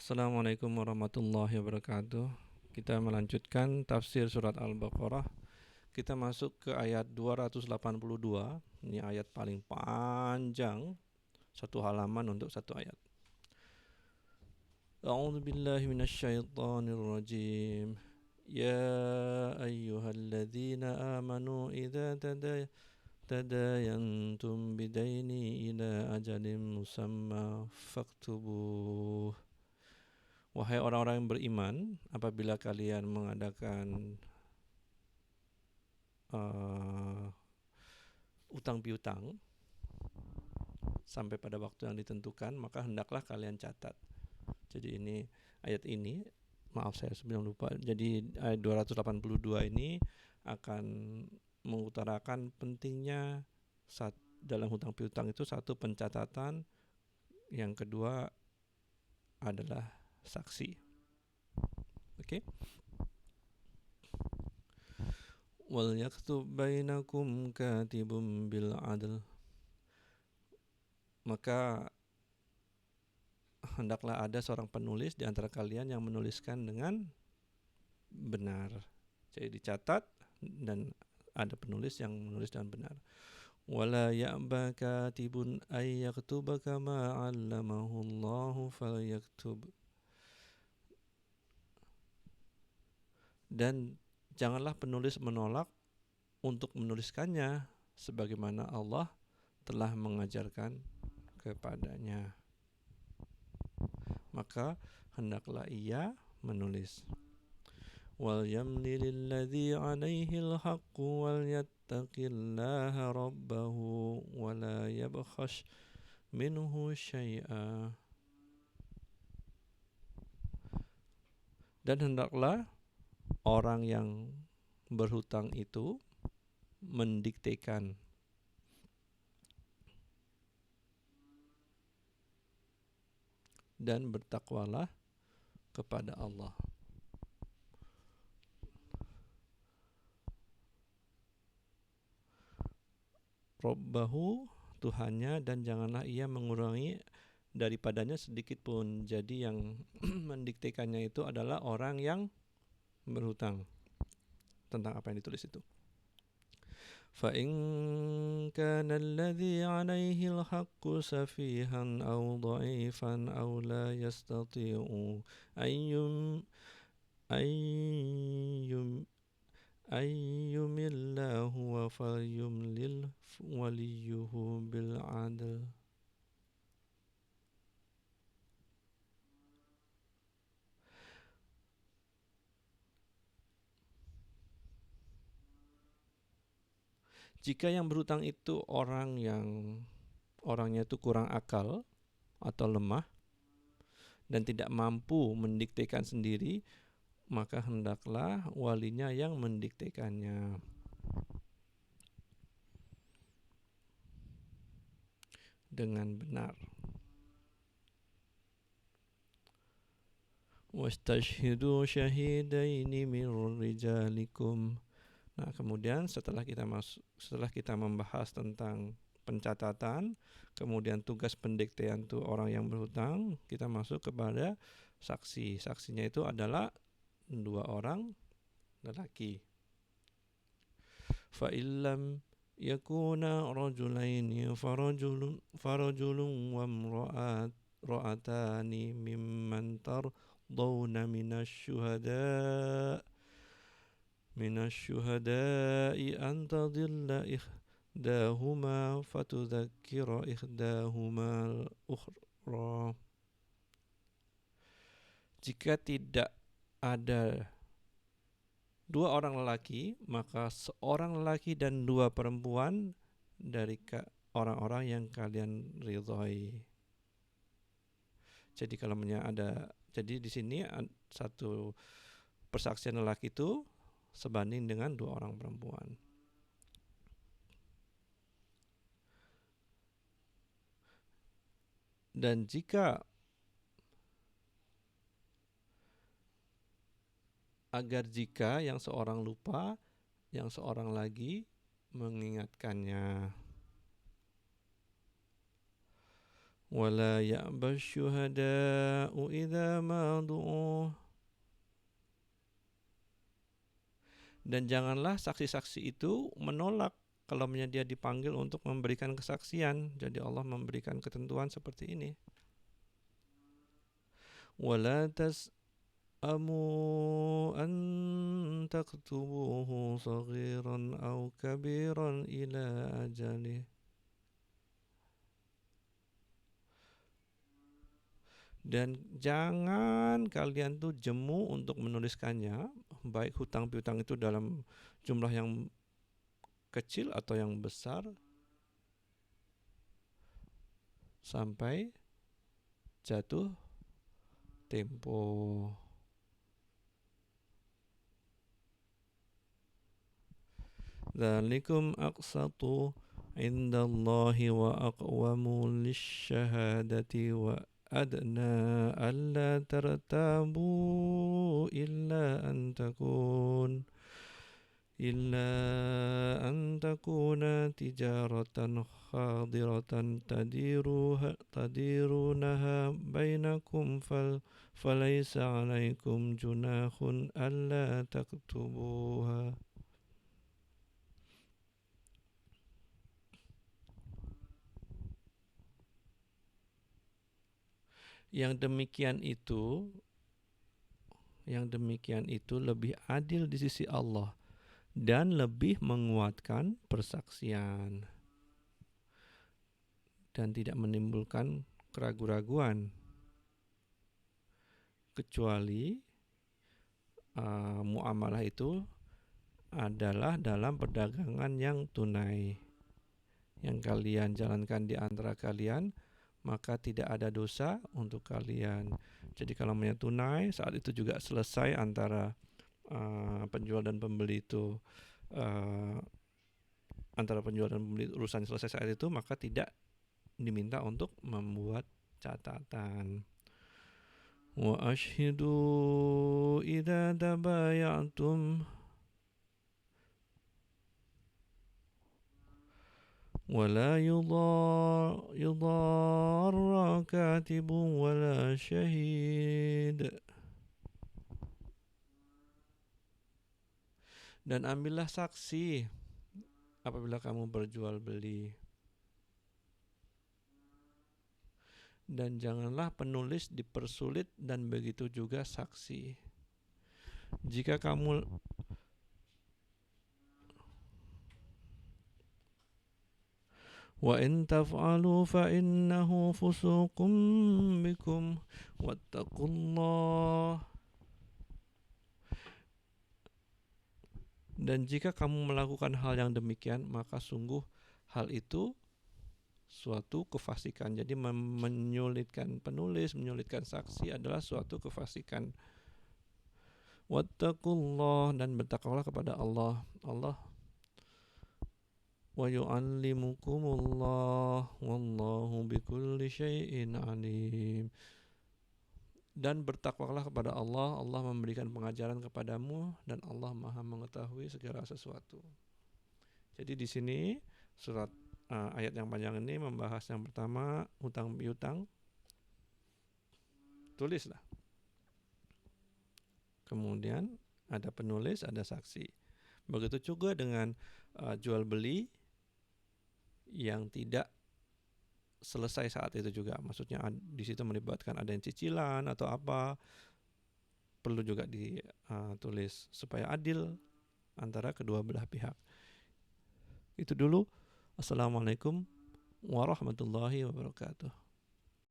Assalamualaikum warahmatullahi wabarakatuh. Kita melanjutkan tafsir surat Al-Baqarah. Kita masuk ke ayat 282. Ini ayat paling panjang, satu halaman untuk satu ayat. A'udzu billahi minasyaitonir rajim. Ya ayyuhalladzina amanu idza tadayantum bidaini ila ajalin musamma faktubuh. Wahai orang-orang yang beriman, apabila kalian mengadakan utang piutang sampai pada waktu yang ditentukan, maka hendaklah kalian catat. Jadi ini ayat ini, maaf saya sebelum lupa. Jadi ayat 282 ini akan mengutarakan pentingnya dalam hutang piutang itu satu pencatatan, yang kedua adalah saksi. Oke? Wal yaktub bainakum katibum bil adl. Maka hendaklah ada seorang penulis di antara kalian yang menuliskan dengan benar. Jadi dicatat dan ada penulis yang menulis dengan benar. Wala ya'ba katibun ay yaktuba kama 'allamahu Allahu falyaktub. Dan janganlah penulis menolak untuk menuliskannya sebagaimana Allah telah mengajarkan kepadanya. Maka hendaklah ia menulis. Wal yamlil ladzi 'alaihil haqqu wal yattaqillaha rabbahu wa la yabkhash minhu syai'a. Dan hendaklah orang yang berhutang itu mendiktekan dan bertakwalah kepada Allah. Rabbahu, Tuhannya, dan janganlah ia mengurangi daripadanya sedikit pun. Jadi yang mendiktekannya itu adalah orang yang berhutang, tentang apa yang ditulis itu. فَإِنْ كَانَ الَّذِي عَلَيْهِ الْحَقُّ سَفِيهًا أَوْ ضَعِيفًا أَوْ لَا يَسْتَطِيعُ أَنْ يُمِلَّ هُوَ فَلْيُمْلِلْ وَلِيُّهُ بِالْعَدْلِ. Jika yang berhutang itu orangnya itu kurang akal atau lemah dan tidak mampu mendiktekan sendiri, maka hendaklah walinya yang mendiktekannya. Dengan benar. Wastashhidu syahidaini min rijalikum. Nah, kemudian setelah kita membahas tentang pencatatan, kemudian tugas pendiktean itu orang yang berhutang, kita masuk kepada saksi. Saksinya itu adalah 2 orang lelaki. Fa illam yakuna rajulaini farajulun wa imra'atani mimman tardawna minasyuhada'i an tadilla ihdahuma fatudzakkira ihdahuma al-ukhra. Jika tidak ada 2 orang lelaki, maka seorang lelaki dan 2 perempuan dari orang-orang yang kalian ridhoi. Jadi kalau jadi di sini satu persaksian lelaki itu sebanding dengan 2 orang perempuan. Dan jika yang seorang lupa, yang seorang lagi mengingatkannya. ولا يأبى الشهداء إذا ما دعوا. Dan janganlah saksi-saksi itu menolak kalau dia dipanggil untuk memberikan kesaksian. Jadi Allah memberikan ketentuan seperti ini. ولا تسأموا أن تكتبوه صغيرا أو كبيرا إلى أجله. Dan jangan kalian tuh jemu untuk menuliskannya, baik hutang piutang itu dalam jumlah yang kecil atau yang besar, sampai jatuh tempo. Dzalikum aqsatu indallahi wa aqwamu lisyahadati wa adna alla tartabu illa an takuna tijaratan khadiratan tadirunaha bainakum falaysa alaikum junahun alla taktubuha. Yang demikian itu lebih adil di sisi Allah dan lebih menguatkan persaksian dan tidak menimbulkan keraguan-raguan, kecuali muamalah itu adalah dalam perdagangan yang tunai yang kalian jalankan di antara kalian, maka tidak ada dosa untuk kalian. Jadi kalau namanya tunai, saat itu juga selesai antara penjual dan pembeli itu, antara penjual dan pembeli urusan selesai saat itu, maka tidak diminta untuk membuat catatan. Wa ashhidu idza tabayatum ولا يضار كاتب ولا شهيد. Dan ambillah saksi apabila kamu berjual beli. Dan janganlah penulis dipersulit dan begitu juga saksi. Jika kamu wa in taf'alu fa innahu fusuqum bikum wattaqullah. Dan jika kamu melakukan hal yang demikian, maka sungguh hal itu suatu kefasikan. Jadi menyulitkan penulis, menyulitkan saksi adalah suatu kefasikan. Wattaqullah, dan bertakwalah kepada Allah. Wa yu'allimukumullah wallahu bikulli syai'in alim. Dan bertakwalah kepada Allah, Allah memberikan pengajaran kepadamu dan Allah Maha mengetahui segala sesuatu. Jadi di sini surat ayat yang panjang ini membahas yang pertama hutang piutang. Tulislah. Kemudian ada penulis, ada saksi. Begitu juga dengan jual beli yang tidak selesai saat itu juga. Maksudnya di situ melibatkan ada yang cicilan atau apa, perlu juga ditulis supaya adil antara kedua belah pihak. Itu dulu. Assalamualaikum warahmatullahi wabarakatuh.